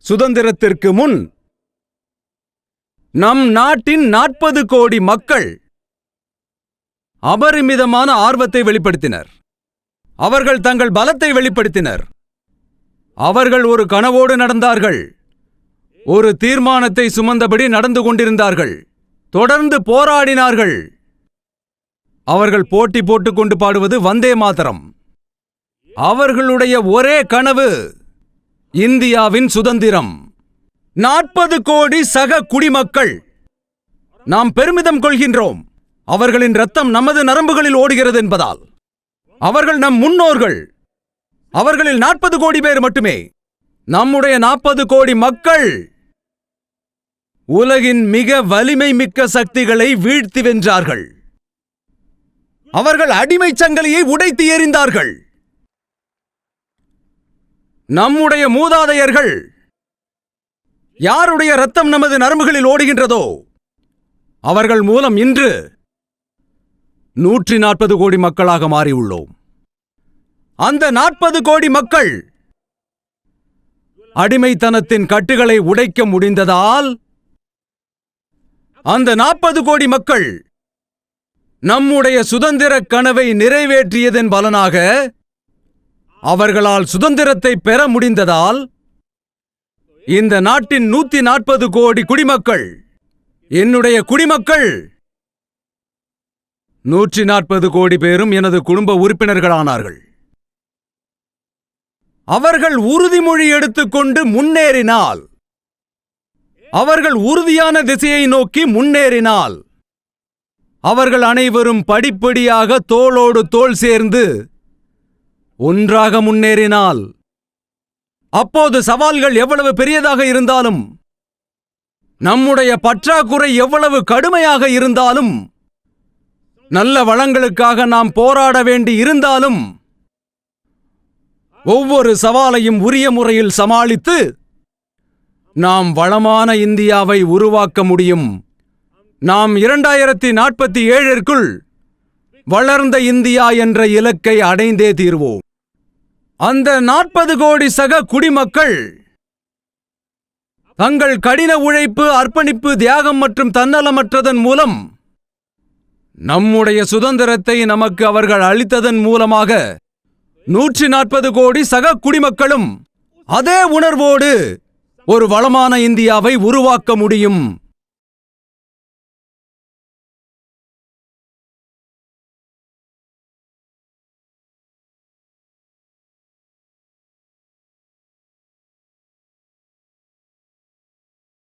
சுதந்திரத்திற்கு முன் நம் நாட்டின் 40 கோடி மக்கள் அபரிமிதமான ஆர்வத்தை வெளிப்படுத்தினர். அவர்கள் தங்கள் பலத்தை வெளிப்படுத்தினர். அவர்கள் ஒரு கனவோடு நடந்தார்கள். ஒரு தீர்மானத்தை சுமந்தபடி நடந்து கொண்டிருந்தார்கள். தொடர்ந்து போராடினார்கள். அவர்கள் போட்டி போட்டுக்கொண்டு பாடுவது வந்தே மாதரம். அவர்களுடைய ஒரே கனவு இந்தியாவின் சுதந்திரம். 40 கோடி சக குடிமக்கள். நாம் பெருமிதம் கொள்கின்றோம். அவர்களின் ரத்தம் நமது நரம்புகளில் ஓடுகிறது என்பதால். அவர்கள் நம் முன்னோர்கள். அவர்களில் 40 கோடி பேர் மட்டுமே. நம்முடைய 40 கோடி மக்கள் உலகின் மிக வலிமை மிக்க சக்திகளை வீழ்த்தி வென்றார்கள். அவர்கள் அடிமை சங்கிலியை உடைத்து எறிந்தார்கள். நம்முடைய மூதாதையர்கள், யாருடைய ரத்தம் நமது நரம்புகளில் ஓடுகின்றதோ அவர்கள் மூலம் இன்று 140 கோடி மக்களாக மாறியுள்ளோம். அந்த 40 கோடி மக்கள் அடிமைத்தனத்தின் கட்டுகளை உடைக்க முடிந்ததால் அந்த 40 கோடி மக்கள் நம்முடைய சுதந்திர கனவை நிறைவேற்றியதன் பலனாக அவர்களால் சுதந்திரத்தை பெற முடிந்ததால் இந்த நாட்டின் 140 கோடி குடிமக்கள், என்னுடைய குடிமக்கள், 140 கோடி பேரும் எனது குடும்ப உறுப்பினர்களானார்கள். அவர்கள் உறுதிமொழி எடுத்துக்கொண்டு முன்னேறினால், அவர்கள் உறுதியான திசையை நோக்கி முன்னேறினால், அவர்கள் அனைவரும் படிப்படியாக தோளோடு தோள் சேர்ந்து ஒன்றாக முன்னேறினால், அப்போது சவால்கள் எவ்வளவு பெரியதாக இருந்தாலும், நம்முடைய பற்றாக்குறை எவ்வளவு கடுமையாக இருந்தாலும், நல்ல வளங்களுக்காக நாம் போராட வேண்டி இருந்தாலும், ஒவ்வொரு சவாலையும் உரிய முறையில் சமாளித்து நாம் வளமான இந்தியாவை உருவாக்க முடியும். நாம் 2047ற்குள் வளர்ந்த இந்தியா என்ற இலக்கை அடைந்தே தீர்வோம். அந்த 40 கோடி சக குடிமக்கள் தங்கள் கடின உழைப்பு, அர்ப்பணிப்பு, தியாகம் மற்றும் தன்னலமற்றதன் மூலம் நம்முடைய சுதந்திரத்தை நமக்கு அவர்கள் அளித்ததன் மூலமாக 140 கோடி சக குடிமக்களும் அதே உணர்வோடு ஒரு வளமான இந்தியாவை உருவாக்க முடியும்.